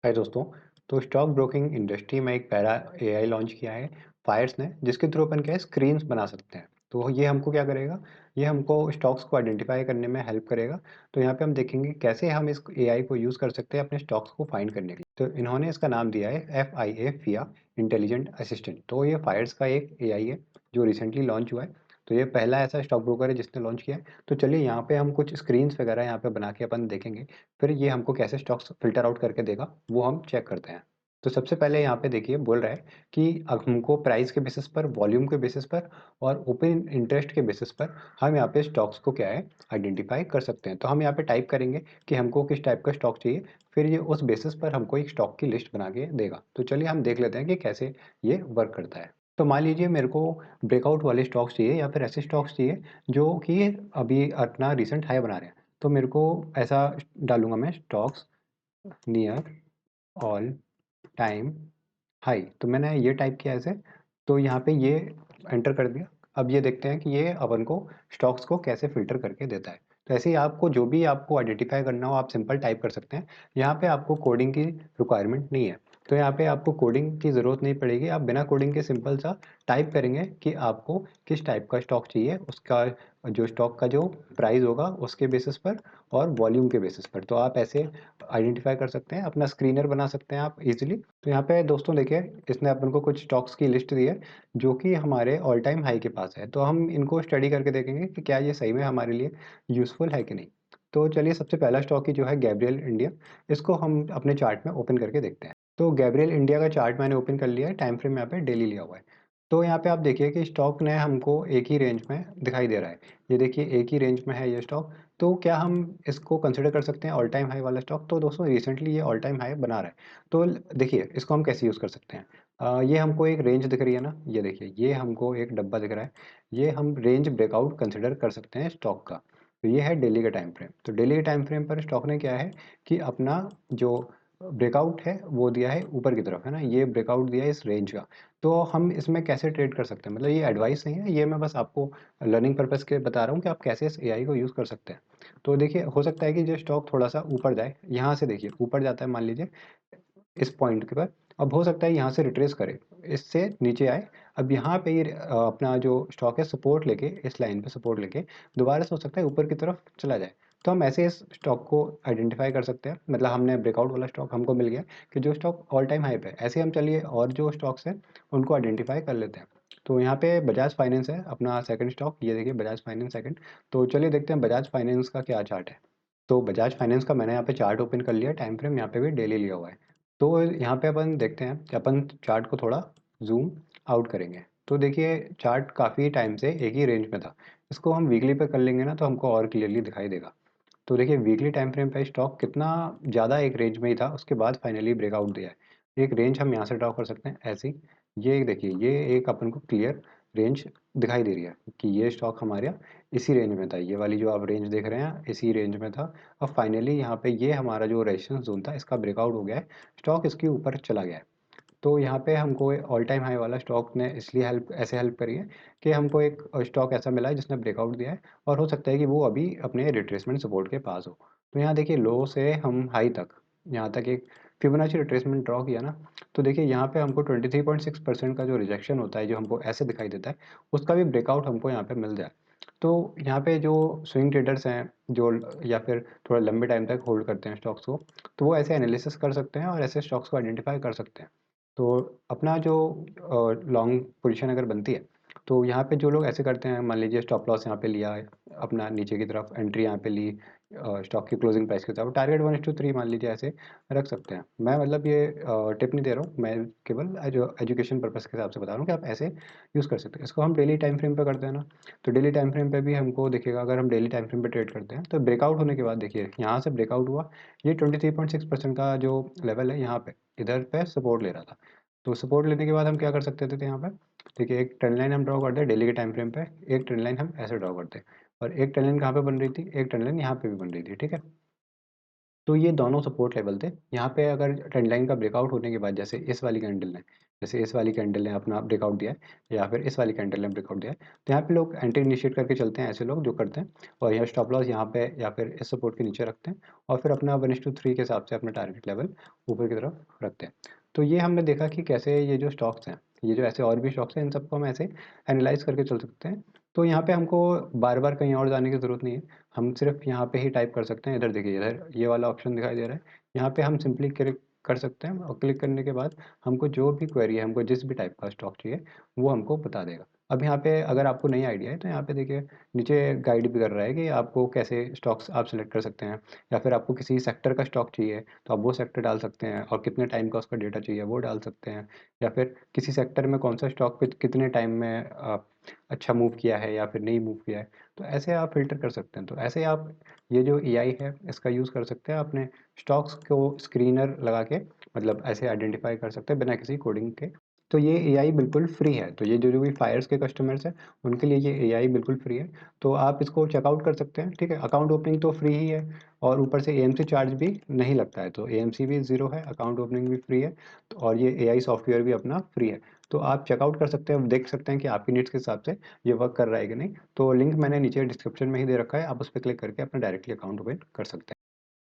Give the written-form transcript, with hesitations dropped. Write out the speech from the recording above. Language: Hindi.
हाय दोस्तों। तो स्टॉक ब्रोकिंग इंडस्ट्री में एक पैरा एआई लॉन्च किया है फायर्स ने, जिसके थ्रू अपन क्या है स्क्रीन्स बना सकते हैं। तो ये हमको क्या करेगा, ये हमको स्टॉक्स को आइडेंटिफाई करने में हेल्प करेगा। तो यहाँ पे हम देखेंगे कैसे हम इस एआई को यूज़ कर सकते हैं अपने स्टॉक्स को फाइंड करने के लिए। तो इन्होंने इसका नाम दिया है FIA फिया इंटेलिजेंट असिस्टेंट। तो ये फायर्स का एक एआई है जो रिसेंटली लॉन्च हुआ है। तो ये पहला ऐसा स्टॉक ब्रोकर है जिसने लॉन्च किया है। तो चलिए यहाँ पे हम कुछ स्क्रीन्स वगैरह यहाँ पे बना के अपन देखेंगे, फिर ये हमको कैसे स्टॉक्स फ़िल्टर आउट करके देगा, वो हम चेक करते हैं। तो सबसे पहले यहाँ पे देखिए बोल रहा है कि अब हमको प्राइस के बेसिस पर, वॉल्यूम के बेसिस पर और ओपन इंटरेस्ट के बेसिस पर हम यहाँ पे स्टॉक्स को क्या है आइडेंटिफाई कर सकते हैं। तो हम यहाँ पे टाइप करेंगे कि हमको किस टाइप का स्टॉक चाहिए, फिर ये उस बेसिस पर हमको एक स्टॉक की लिस्ट बना के देगा। तो चलिए हम देख लेते हैं कि कैसे ये वर्क करता है। तो मान लीजिए मेरे को ब्रेकआउट वाले स्टॉक्स चाहिए या फिर ऐसे स्टॉक्स चाहिए जो कि अभी अपना रिसेंट हाई बना रहे हैं। तो मेरे को ऐसा डालूँगा मैं stocks near all time high. तो मैंने ये टाइप किया ऐसे, तो यहाँ पे ये एंटर कर दिया। अब ये देखते हैं कि ये अपन को स्टॉक्स को कैसे फ़िल्टर करके देता है। तो ऐसे ही आपको जो भी आपको आइडेंटिफ़ाई करना हो आप सिंपल टाइप कर सकते हैं। यहाँ पे आपको कोडिंग की रिक्वायरमेंट नहीं है। तो यहाँ पे आपको कोडिंग की ज़रूरत नहीं पड़ेगी। आप बिना कोडिंग के सिंपल सा टाइप करेंगे कि आपको किस टाइप का स्टॉक चाहिए, उसका जो स्टॉक का जो प्राइस होगा उसके बेसिस पर और वॉल्यूम के बेसिस पर। तो आप ऐसे आइडेंटिफ़ाई कर सकते हैं, अपना स्क्रीनर बना सकते हैं आप ईज़िली। तो यहाँ पे दोस्तों देखिए, इसने अपन को कुछ स्टॉक्स की लिस्ट दी है जो कि हमारे ऑल टाइम हाई के पास है। तो हम इनको स्टडी करके देखेंगे कि क्या ये सही में हमारे लिए यूज़फुल है कि नहीं। तो चलिए सबसे पहला स्टॉक ही जो है गैब्रियल इंडिया, इसको हम अपने चार्ट में ओपन करके देखते हैं। तो गैब्रियल इंडिया का चार्ट मैंने ओपन कर लिया है, टाइम फ्रेम यहाँ पे डेली लिया हुआ है। तो यहाँ पे आप देखिए कि स्टॉक ने हमको एक ही रेंज में दिखाई दे रहा है। ये देखिए एक ही रेंज में है ये स्टॉक। तो क्या हम इसको कंसिडर कर सकते हैं ऑल टाइम हाई वाला स्टॉक? तो दोस्तों रिसेंटली ये ऑल टाइम हाई बना रहा है। तो देखिए इसको हम कैसे यूज़ कर सकते हैं। ये हमको एक रेंज दिख रही है ना, ये देखिए ये हमको एक डब्बा दिख रहा है। ये हम रेंज ब्रेकआउट कंसिडर कर सकते हैं स्टॉक का। तो ये है डेली का टाइम फ्रेम। तो डेली के टाइम फ्रेम पर स्टॉक ने क्या है कि अपना जो ब्रेकआउट है वो दिया है ऊपर की तरफ, है ना, ये ब्रेकआउट दिया है इस रेंज का। तो हम इसमें कैसे ट्रेड कर सकते हैं, मतलब ये एडवाइस नहीं है, ये मैं बस आपको लर्निंग पर्पस के बता रहा हूँ कि आप कैसे इस एआई को यूज़ कर सकते हैं। तो देखिए हो सकता है कि जो स्टॉक थोड़ा सा ऊपर जाए, यहाँ से देखिए ऊपर जाता है मान लीजिए इस पॉइंट के पर। अब हो सकता है यहाँ से रिट्रेस करे, इससे नीचे आए। अब यहाँ पे ये अपना जो स्टॉक है सपोर्ट लेके, इस लाइन पे सपोर्ट लेके दोबारा से हो सकता है ऊपर की तरफ चला जाए। तो हम ऐसे इस स्टॉक को आइडेंटिफाई कर सकते हैं, मतलब हमने ब्रेकआउट वाला स्टॉक हमको मिल गया कि जो स्टॉक ऑल टाइम हाई पे है। ऐसे हम चलिए और जो स्टॉक्स हैं उनको आइडेंटिफाई कर लेते हैं। तो यहाँ पे बजाज फाइनेंस है अपना सेकंड स्टॉक, ये देखिए बजाज फाइनेंस सेकंड। तो चलिए देखते हैं बजाज फाइनेंस का क्या चार्ट है। तो बजाज फाइनेंस का मैंने यहाँ पे चार्ट ओपन कर लिया, टाइम फ्रेम यहाँ पे भी डेली लिया हुआ है। तो यहाँ पे अपन देखते हैं कि अपन चार्ट को थोड़ा जूम आउट करेंगे। तो देखिए चार्ट काफ़ी टाइम से एक ही रेंज में था। इसको हम वीकली पे कर लेंगे ना तो हमको और क्लियरली दिखाई देगा। तो देखिए वीकली टाइम फ्रेम पे स्टॉक कितना ज़्यादा एक रेंज में ही था, उसके बाद फाइनली ब्रेकआउट दिया है। एक रेंज हम यहाँ से ड्रॉ कर सकते हैं ऐसे ही। ये देखिए ये एक अपन को क्लियर रेंज दिखाई दे रही है कि ये स्टॉक हमारे यहाँ इसी रेंज में था। ये वाली जो आप रेंज देख रहे हैं इसी रेंज में था। अब फाइनली यहाँ पे ये हमारा जो रेजिस्टेंस जोन था इसका ब्रेकआउट हो गया है, स्टॉक इसके ऊपर चला गया है। तो यहाँ पे हमको ऑल टाइम हाई वाला स्टॉक ने इसलिए हेल्प करी है कि हमको एक स्टॉक ऐसा मिला है जिसने ब्रेकआउट दिया है और हो सकता है कि वो अभी अपने रिट्रेसमेंट सपोर्ट के पास हो। तो यहाँ देखिए लो से हम हाई तक, यहाँ तक एक फिबोनाची रिट्रेसमेंट ड्रॉ किया ना। तो देखिए यहाँ पे हमको 23.6% का जो रिजेक्शन होता है जो हमको ऐसे दिखाई देता है, उसका भी ब्रेकआउट हमको यहाँ पे मिल जाए। तो यहाँ पे जो स्विंग ट्रेडर्स हैं जो या फिर थोड़ा लंबे टाइम तक होल्ड करते हैं स्टॉक्स को, तो वो ऐसे एनालिसिस कर सकते हैं और ऐसे स्टॉक्स को आइडेंटिफाई कर सकते हैं। तो अपना जो लॉन्ग पोजीशन अगर बनती है, तो यहाँ पे जो लोग ऐसे करते हैं, मान लीजिए स्टॉप लॉस यहाँ पे लिया है, अपना नीचे की तरफ एंट्री यहाँ पे ली स्टॉक की क्लोजिंग प्राइस के तरफ, टारगेट 1:3 मान लीजिए ऐसे रख सकते हैं। मैं मतलब ये टिप नहीं दे रहा हूँ, मैं केवल एजुकेशन पर्पज़ के हिसाब से बता रहा हूँ कि आप ऐसे यूज़ कर सकते हैं। इसको हम डेली टाइम फ्रेम पे करते हैं ना, तो डेली टाइम फ्रेम पे भी हमको दिखेगा। अगर हम डेली टाइम फ्रेम पे ट्रेड करते हैं तो ब्रेकआउट होने के बाद देखिए यहाँ से ब्रेकआउट हुआ, ये 23.6% का जो लेवल है यहाँ पे इधर पे सपोर्ट ले रहा था। तो सपोर्ट लेने के बाद हम क्या कर सकते थे यहाँ पे, देखिए एक ट्रेंड लाइन हम ड्रॉ करते हैं डेली के टाइम फ्रेम पे। एक ट्रेंड लाइन हम ऐसे ड्रॉ करते हैं और एक ट्रेंड लाइन कहाँ पे बन रही थी, एक ट्रेंड लाइन यहाँ पे भी बन रही थी, ठीक है। तो ये दोनों सपोर्ट लेवल थे। यहाँ पे अगर ट्रेंड लाइन का ब्रेकआउट होने के बाद जैसे इस वाली कैंडल ने अपना ब्रेकआउट दिया है या फिर इस वाली कैंडल ने ब्रेकआउट दिया है, तो यहाँ पे लोग एंट्री इनिशिएट करके चलते हैं, ऐसे लोग जो करते हैं, और यहाँ स्टॉप लॉस यहाँ पे या फिर इस सपोर्ट के नीचे रखते हैं और फिर अपना 1:3 के हिसाब से अपना टारगेट लेवल ऊपर की तरफ रखते हैं। तो ये हमने देखा कि कैसे ये जो स्टॉक्स हैं, ये जो ऐसे और भी स्टॉक्स हैं, इन सबको हम ऐसे एनालाइज करके चल सकते हैं। तो यहाँ पे हमको बार बार कहीं और जाने की ज़रूरत नहीं है, हम सिर्फ यहाँ पे ही टाइप कर सकते हैं। इधर देखिए, इधर ये वाला ऑप्शन दिखाई दे रहा है, यहाँ पे हम सिंपली क्लिक कर सकते हैं और क्लिक करने के बाद हमको जो भी क्वेरी है, हमको जिस भी टाइप का स्टॉक चाहिए वो हमको बता देगा। अब यहाँ पे अगर आपको नहीं आइडिया है तो यहाँ पे देखिए नीचे गाइड भी कर रहा है कि आपको कैसे स्टॉक्स आप सेलेक्ट कर सकते हैं, या फिर आपको किसी सेक्टर का स्टॉक चाहिए तो आप वो सेक्टर डाल सकते हैं और कितने टाइम का उसका डेटा चाहिए वो डाल सकते हैं, या फिर किसी सेक्टर में कौन सा स्टॉक पे कितने टाइम में अच्छा मूव किया है या फिर नहीं मूव किया है, तो ऐसे आप फ़िल्टर कर सकते हैं। तो ऐसे आप ये जो एआई है इसका यूज़ कर सकते हैं अपने स्टॉक्स को स्क्रीनर लगा के, मतलब ऐसे आइडेंटिफाई कर सकते हैं बिना किसी कोडिंग के। तो ये एआई बिल्कुल फ्री है, तो ये जो भी फायर्स के कस्टमर्स हैं उनके लिए ये एआई बिल्कुल फ्री है। तो आप इसको चेकआउट कर सकते हैं, ठीक है। अकाउंट ओपनिंग तो फ्री ही है और ऊपर से एएमसी चार्ज भी नहीं लगता है, तो एएमसी भी ज़ीरो है, अकाउंट ओपनिंग भी फ्री है, तो और ये एआई सॉफ्टवेयर भी अपना फ्री है। तो आप चेकआउट कर सकते हैं, देख सकते हैं कि आपकी नीड्स के हिसाब से ये वर्क कर रहा है कि नहीं। तो लिंक मैंने नीचे डिस्क्रिप्शन में ही दे रखा है, आप उस पर क्लिक करके अपना डायरेक्टली अकाउंट ओपन कर सकते हैं।